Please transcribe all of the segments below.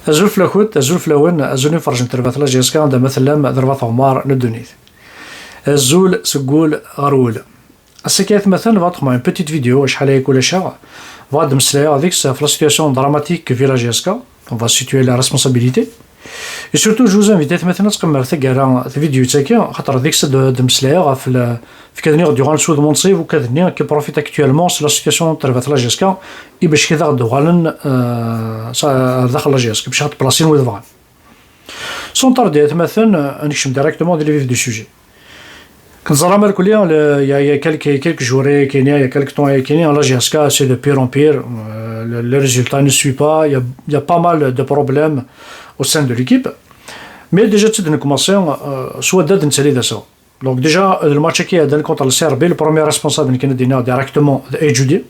أزول فلاكوت أزول فلاون أزول فرج تربات لا جيسكا عندها مثلا ضربات عمار ندونيت أزول سقول غرول السكيت مثلا فاتخ مع بيتيت فيديو شحال هيك ولا شاع فاد مسلايا هذيك في لا سيتياسيون دراماتيك في لا جيسكا on va situer la responsabilité et surtout je vous invite مثلا تقمر ثقرا فيديو تاكي خاطر هذيك د مسلايا في كادني ديغان السود مونصيف وكادني كي بروفيت اكطوالمون سي لا سيتياسيون تربات لا جيسكا اي باش كذا دوغالن داخل لا جيسكا باش تبلاصين وين بغا سون طارديت مثلا نكشم ديريكتومون دي لي فيف دو سوجي كنزرا مال كليا يا كالك جوري كاين يا كالك طون كاين لا جيسكا سي دو بير en pire le résultat ne suit pas il y a pas mal de problèmes au sein de l'équipe mais déjà tu dois commencer soit داد نتسالي دا سوا donc déjà le match qui est dans contre le Serbie le premier responsable qui nous directement ايجودي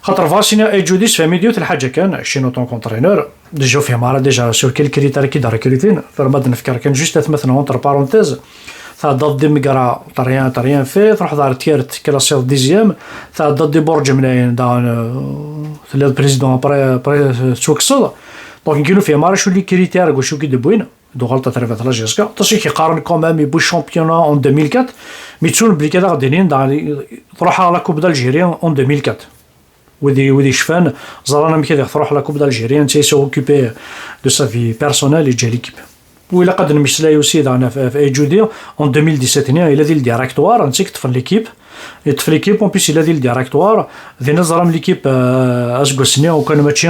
خاطر فاسينا ايجودي في ميديو الحاجه كان شي طون كونترينور ديجا فيه مارا ديجا سور كيل كريتير كي دار كريتين فرما نفكر كان جوست مثلا اونتر بارونتيز ثا ضد دي مقرا طريان في تروح دار تيرت كلاسير ديزيام ثا ضد دي بورج منين دان في البريزيدون بري تشوكسل دونك كيلو في مارا شو لي كريتير وشو كي دبوين دو غلطه ترفات لا جيسكا تاشي كيقارن كومام يبو الشامبيونا اون 2004 ميتسون بلي كذا غاديين تروح على كوب دالجيريان اون 2004 ودي شفان زرانا مكي تروح على كوب دالجيريان تي سو اوكوبي دو سا في بيرسونيل يجي ليكيب وإلا قد نمشي يوسي دعنا في ايجودي اون 2017 إلا ديال الديراكتوار نسيك طفل ليكيب يطفل ليكيب اون بيس إلا ديال الديراكتوار ذي نظرام ليكيب أسكو سنيا وكان ماتشي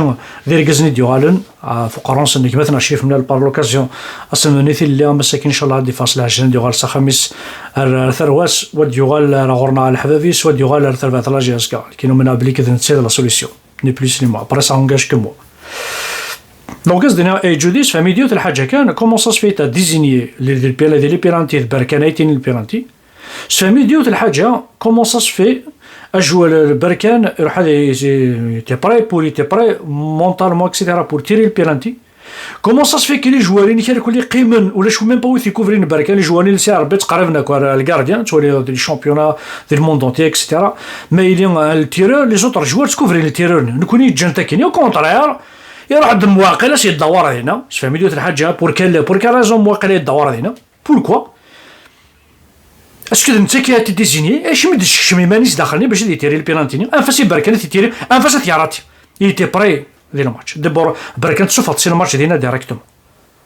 ذي ركزني ديوالن فقران سنك مثلا شيف من بار لوكازيون أسمنيثي اللي مساكين إن شاء الله دي فاصلة 20 ديوال خميس الثرواس وديوال غورنا الحبابيس وديوال الثربات لا جيسكا كينو من ابلي كذا نتسيد لا سوليسيون ني بليس ني موا ابري سا انغاج كو موا دونك قصدنا ايجوديس في ميديو الحاجه كان كومون سا سفي تا ديزيني لي بيرانتي بركانيتين البيرانتي في ميديو الحاجه كومون سا سفي اجوا البركان يروح هذا تي بري بور تي بري مونتالمون اكسيتيرا بور تيري البيرانتي كومون سا سفي كي لي جوارين كيكون لي قيمن ولا شو ميم با ويث يكوفرين البركان لي جوارين اللي ساعه ربيت قربنا كوار الكارديان تولي دي شامبيونا دي الموند اونتي اكسيتيرا مي لي التيرور لي زوتر جوار تكوفرين التيرور نكوني جنتا كيني او كونترير يروح عند المواقله سي الدوار هنا فهمي ديال الحاجه بور كان رازون مواقله الدوار هنا بوركوا اسكو انت كي تديزيني اش مد الشمي مانيش داخلني باش يتيري البينالتي انفاسي بركان تيتيري انفاس تياراتي يتي بري ديال الماتش دبر بركان تشوف تصير الماتش ديالنا ديريكتوم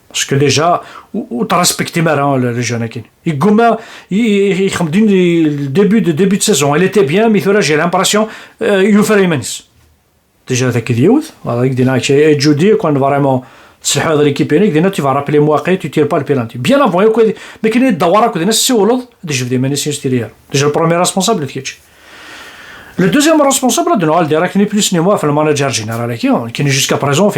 باسكو ديجا و تريسبكتي مارا لي جون كاين يقوم يخمدين الديبي دو سيزون elle était bien mais ثورا جي لامبرسيون يوفر مانيس ديجا ذاك ديوث هذاك دينا شي جودي كون فريمون تصلحوا هذا ليكيب هذيك دينا تي رابلي مواقيت تو تير با البينالتي بيان افون كو مي كاين الدواره كو دينا السولد ديجا دي مانيس ستيريال ديجا البروميير ريسبونسابل كيتش لو دوزيام ريسبونسابل دو نوال ديريكت ني بلوس ني موا في الماناجر جينيرال كاين جوسكا بريزون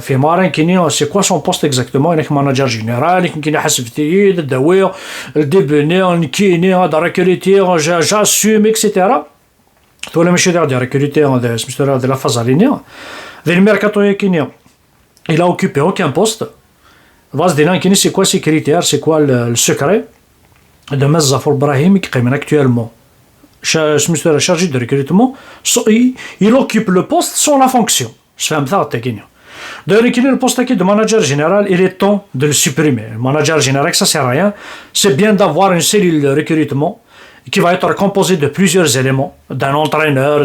في مارا كاين سي كوا سون بوست اكزاكتومون انك ماناجر جينيرال كاين حسب تيد الدوير ديبني كاين هذا ريكريتي جاسوم اكسيتيرا ولا ماشي ديال ريكريتي هذا سميتو ديال لا فازالينيا ديال الميركاتو كاين il a occupé aucun poste vas دينا كاين سي كوا سي كريتير سي كوا السكري de Mazzafour Brahim qui est actuellement chargé de recrutement il occupe le poste sans la fonction je fais un peu de temps d'ailleurs le poste de manager général il est temps de le supprimer le manager général ça sert à rien c'est bien d'avoir une cellule de recrutement qui va être composée de plusieurs éléments, d'un entraîneur,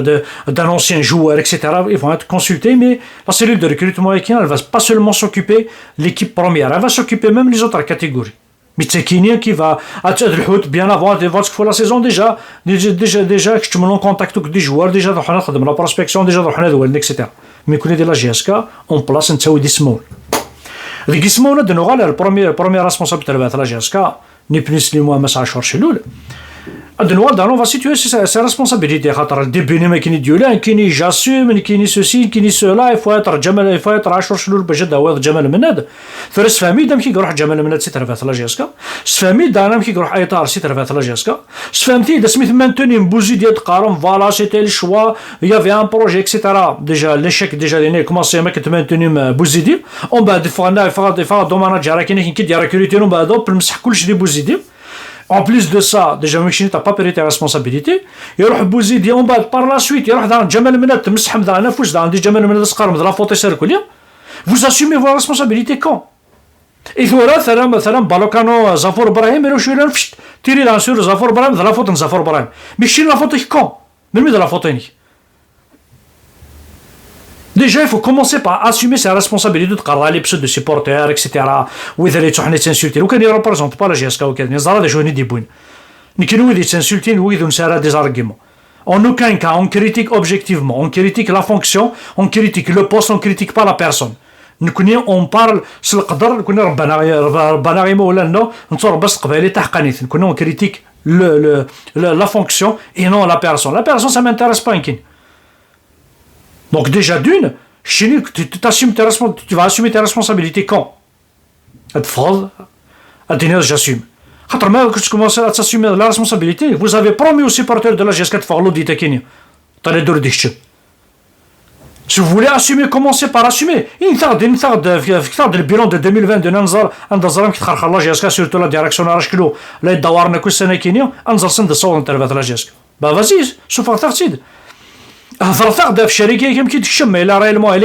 d'un ancien joueur, etc. Ils vont être consultés, mais la cellule de recrutement elle ne va pas seulement s'occuper de l'équipe première, elle va s'occuper même des autres catégories. Mitsekini qui va être bien avant de la saison déjà que tu me en contact avec des joueurs, déjà dans la prospection, déjà dans la etc. Mais qu'on est de la GSK, on place un tsaoui d'Ismoul. L'Ismoul, de Noral, le premier responsable de la GSK, ni plus ni moins, mais ça a cherché l'oul. الدنوال دارون va situer ses responsabilités خاطر الديبيني ما كاين ديولان كاين جاسوم كاين سوسي كاين سولا يفواتر جمال يفواتر 10 شلول باش داوض جمال مناد فرس فامي دام كي يروح جمال مناد سي ترفات لا جيسكا سفامي دارام كي يروح ايطار سي ترفات لا جيسكا سفامتي دا سميت مانتوني بوزي ديال قارم فوالا سيتي الشوا يافي ان بروجي اكسيتيرا ديجا ليشيك ديجا ليني كومونسي ما كتمانتوني بوزيدي اون بعد فانا دو ماناجر كاين كي ديال ريكروتيرو بعد بالمسح كلشي دي بوزيدي. En plus de ça, déjà tu n'as pas pris tes responsabilités. Il y a Bouzidi en bas par la suite. Il y a Jamal Menad, Msham dans la fouche dans Jamal Menad Sqarm dans la faute circulaire. Vous assumez vos responsabilités quand? إذا مثلا بالوكانو زافور إبراهيم يروح يقول فشت تيري لانسور زافور إبراهيم ذا لافوت زافور إبراهيم ماشي لافوتك كون من مين ذا لافوتيني. Déjà, il faut commencer par assumer ses responsabilités de carrière, les pseudo supporters, etc. وإذا اللي تروح تنسلتي وكان يريبريزونت با لا جي اس كا وكان يزرا دي جوني دي بوين نكنو اللي تنسلتين ويذو نسارا دي زارغيمون. En aucun cas, on critique objectivement, on critique la fonction, on critique le poste, on critique pas la personne. on parle sur le qadr كنا ربنا غير مولانا نصور بس قبالي تاع قنيت كنا on critique la fonction et non la personne. La personne ça m'intéresse pas يمكن. Donc déjà d'une, tu vas assumer tes responsabilités quand? تفرض الدنيا j'assume. خاطر ما كنت commencer à t'assumer la responsabilité, vous avez promis aux supporters de la GSK تفرضوا دي تاكينيا. طالع دور ديكش. Si vous voulez assumer, commencez par assumer. نثقد البيلون دو 2022 ننظر ظلام كي تخرخر لا جيسكا سورتو لا ديريكسيون راه شكلو لا يدورنا كل سنه كينيا انظر سند صور انترفات لا جيسكا با فازي شوف ثقتيد هضر ثقد في شركه كيما كيتشم الا ريالمون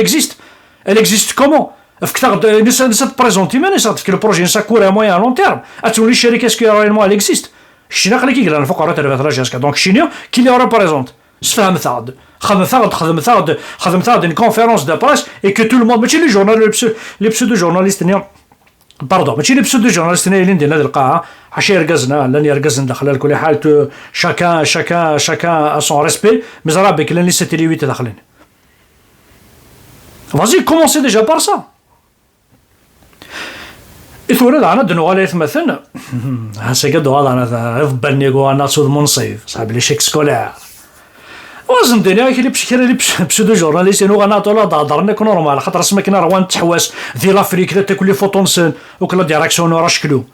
elle existe comment فكتاغد نسا بريزونتي ما نسا في البروجي نسا كورا مويان لون تيرم اتولي الشركه اسكو ريالمون elle existe شينا قال كي قال فوق راه ترفات لا جيسكا دونك شينيا كي لي ريبريزونت سفهم ثقد خدم ثقد une conférence de presse et que tout le monde ماشي لي جورنال لي بسودو جورناليست باردون ماشي لي بسودو جورناليست اللي ندير هذه القاعه حاشي رقزنا لاني رقزنا داخل لكل حال شاكان سون ريسبي مي زرا بك لاني سيتي 8 داخلين فازي كومونسي ديجا بار سا يثورد انا دنو غالي مثلا هسه قد هذا انا ضبني انا صود منصيف صاحب لي شيك سكولار وزن الدنيا كي اللي بسودو جورناليست انو غنعطوا لا هضرنا كون نورمال خاطر اسمك كنا روان تحواس ديال لافريك لا تاكل لي فوطونسن وكلا ديريكسيون راه شكلو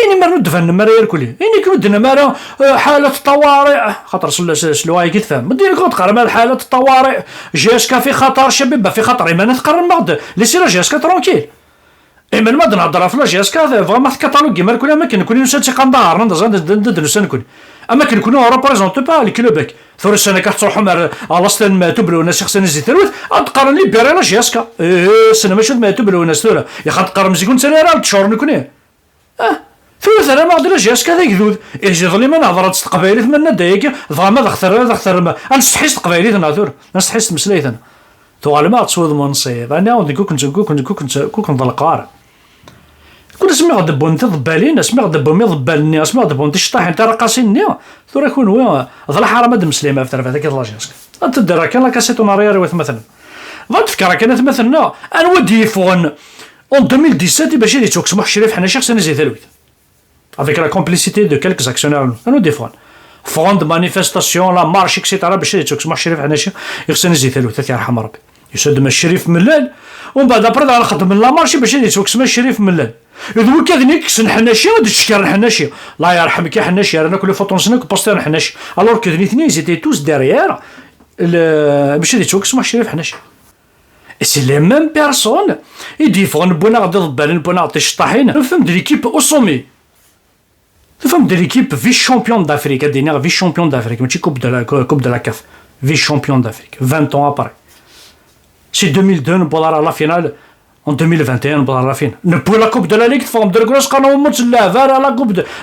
اني مرد فن مرا يركلي اني كودنا مرا حاله طوارئ خاطر سلو هاي كي تفهم دير كنت قرا حاله الطوارئ جاسكا في خطر شباب في خطر ايمان تقرر المغد لي سير جاسكا ترونكيل ايمان ما نهضر في لا جاسكا فريمون كاتالوج كيما كل اماكن كل نسات قندار ندرس نكون اما كنكونوا ريبريزونتو با لي كلوبك ثور السنه كتروحوا مع الاصل ما تبلو الناس خصنا نزيد ثروت تقارن لي بيري لا جاسكا السنه ماشي ما تبلو الناس ثورة يا خاطر تقارن مزيكون سنه راه تشور نكون ثلاثة أنا ما أقدر جاسكا ذاك ذود إجي ظليما نهضر تقبايلي ثمنا دايك ضغما ذختر ما نستحيس تقبايلي ناثور نستحيس مسليت أنا ثوال ما تصوض منصيب أنا ودي كنت ضلقار كل اسمي غدبون تضبالين اسمي غدبون يضبالني اسمي غدبون تشطاح انت راه قاسيني ثورا يكون هو ظل حرام هاد مسلمه في هذاك لا جاسكا انت دير كان لا كاسيتو نارير مثلا فكره كانت مثلا ان ودي فون اون 2017 باش يدي توكس مح شريف حنا شخص نزي ثلوث avec la complicité de quelques actionnaires nous défendre front de manifestation la marche etc باش يدي توكس مح شريف حنا يخصني نزي ثلوث يرحم ربي يسد الشريف ملال ومن بعد ابرد على خدم لا مارشي باش يدي توكس مح الشريف ملال إذا كذنيك سن حناشي ودي تشكر حناشي الله يرحمك يا حناشي رانا كل فوطونسنك بوستير حناشي الور كذني اثنين زيتي توس ديريير باش يدي توكس مح الشريف حناشي سي لي ميم بيرسون يديفون بونا غادي ضبالين بونا غادي شطاحين نفهم دي ليكيب او سومي نفهم دي ليكيب في شامبيون دافريك دينا في شامبيون دافريك ماشي كوب دو لا كاف في شامبيون دافريك 20 ans après سي 2002 بولا لا فينال en 2021 بولا لا فين نبو لا كوب دو لا ليغ فهم دركروس قالوا موت لا فارا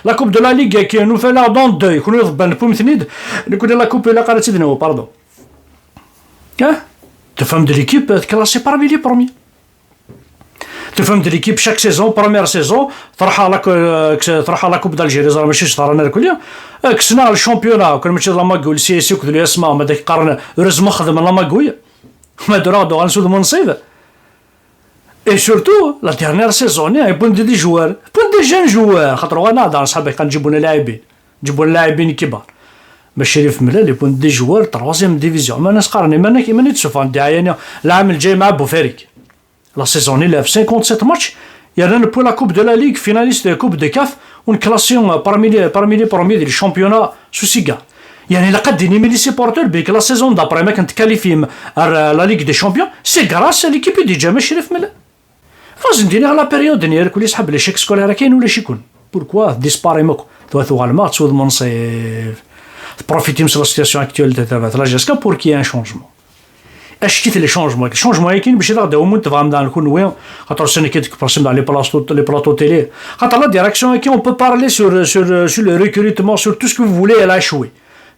لا كوب دو لا ليغ كي نو فلا دون دو يكونوا يضبان نبو مثنيد نكون لا كوب لا قالت تدنو باردون تفهم de l'équipe classée parmi les premiers. تفهم de l'équipe chaque saison première saison تروح على لا كوب دالجيري زعما ماشي شطرنا كل يوم كسنا الشامبيونا كنا ماشي لا ماغول سي سي كل اسماء ما داك قرن رزم خدم لا ماغوي ما درا غنسود منصيب اي سورتو لا ديرنيير سيزون يبون دي جوار بون دي جون جوار خاطر انا هضر صحابي كنجيبوا لنا لاعبين جيبوا لنا لاعبين كبار شريف ملال يكون دي جوار تروازيام ديفيزيون ما ناس قارني مانا كيما نتشوف الدعايه العام الجاي مع بوفاريك لا سيزون اللي في 57 ماتش يرانا بو لا كوب دو لا ليغ فيناليست كوب دو كاف اون كلاسيون بارمي لي بروميي ديال الشامبيونا سوسيغا يعني لقد ديني ملي سيبورتور بيك لا سيزون دابري ما كانت كاليفي لا ليغ دي شامبيون سي غراس ليكيب دي جا شريف ملال فاز ندير على بيريود نير كل يسحب لي شيك سكولار كاين ولا شيكون بوركوا ديسباري ماكو ثلاثه غالما تسود منصيف profiter de la situation actuelle de la GSK pour qu'il y ait un changement. اشكيت لي شونجمون كاين باش يغدا ومن تفهم دان نكون وين خاطر سنه كي تبرسم dans les plateaux télé خاطر لا ديريكسيون كي on peut parler sur le recrutement sur tout ce que vous voulez elle a échoué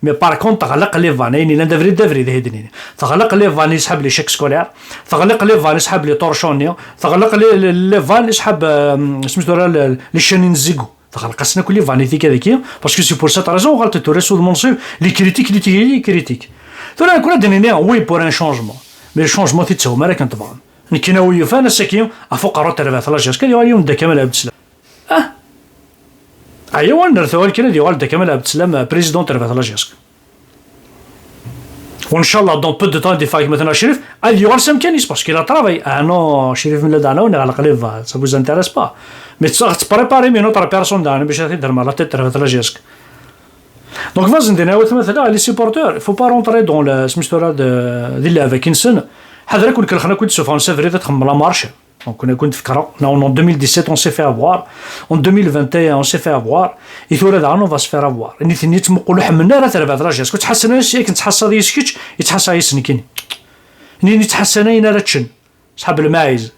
mais par contre تغلق لي فانين لا دافري هيدني تغلق لي فان يسحب لي شيك سكولير تغلق لي فان يسحب لي طورشونيو تغلق لي فان يسحب سميتو لي شانين زيغو تغلق سنا كل فان في كذاك باسكو سي بور سات رازون غلط توريسو المنصب لي كريتيك ترى كنا دنينا وي بور ان شونجمون مي الشونجمون تيتساو ما راك نتبان كينا وي فانا ساكين افوق الروت تاع لاجاس كان يوم دا كمال عبد السلام ايوا نرثوال كنا ديال دا كمال عبد السلام بريزيدون تاع لاجاس وان شاء الله دون بو دو طون دي فايك مثلا شريف اليوم سام كانيس باسكو لا ترافاي نو شريف من دانا ونغلق لي فا سا فوز انتريس با مي تبريباري مي نوتر بيرسون دانا باش تدير مع لا تيت تاع لاجاس دونك فاز ندير مثلا لي سيبورتور فو با رونطري دون سميتو لا ديال اللعبه كاين سن حضرتك كون خلينا كنت سوف نسافر تخمم لا مارشي دونك كنت فكره en 2017 on s'est fait avoir en 2021 on s'est fait avoir et ثورة دعنا on va se faire avoir نيت تمقولوا حملنا راه تربات راجاس كنت حسنا شي كنت حاسه دي سكيتش يتحسا يسنكين ني تحسنا انا راتشن صحاب الماعز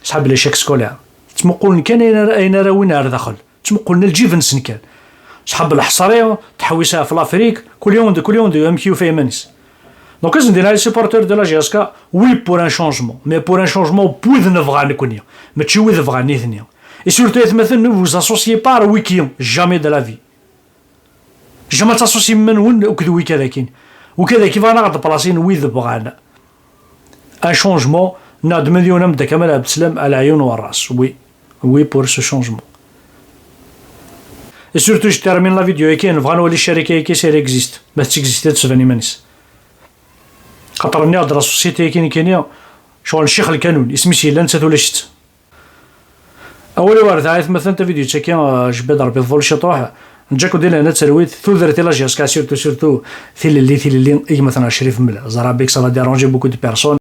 صحاب لي شيك سكولير تمقول كان اين راه وين راه داخل تمقولنا الجيفنس كان صحاب الحصريه تحويسها في لافريك كل يوم ام كيو في مانيس دونك لازم ندير لي سيبورتور دو لا جي اس كا وي بور ان شونجمون مي بور ان شونجمون بوذ نبغى نكونيا ماشي وي نبغى نيثنيا اي سورتو مثلا نو فوز اسوسيي بار ويكيون جامي دو لا في جامي تاسوسي من وين وكذا وي كاين وكذا كيف انا غاد بلاصين وي بغانا ان شونجمون ناد مليون نبدا كمال عبد السلام على العيون والراس وي بور سو شونجمون اي سورتو جو تيرمين لا فيديو كاين نبغى نولي الشركه كي سير اكزيست ما تيكزيستاتش فاني مانيس خاطر ني هضره سوسيتي كاينه شغل الشيخ الكانون اسمي سي لا نسات ولا شت اولي وارد عايث مثلا انت فيديو تشاكي جبد ربي فول شطوح نجاكو ديال هنا تسرويت ثو درتي لا جيسكا سيرتو ثي اللي اي مثلا شريف ملا زرابيك سا لا ديرونجي بوكو دي بيرسون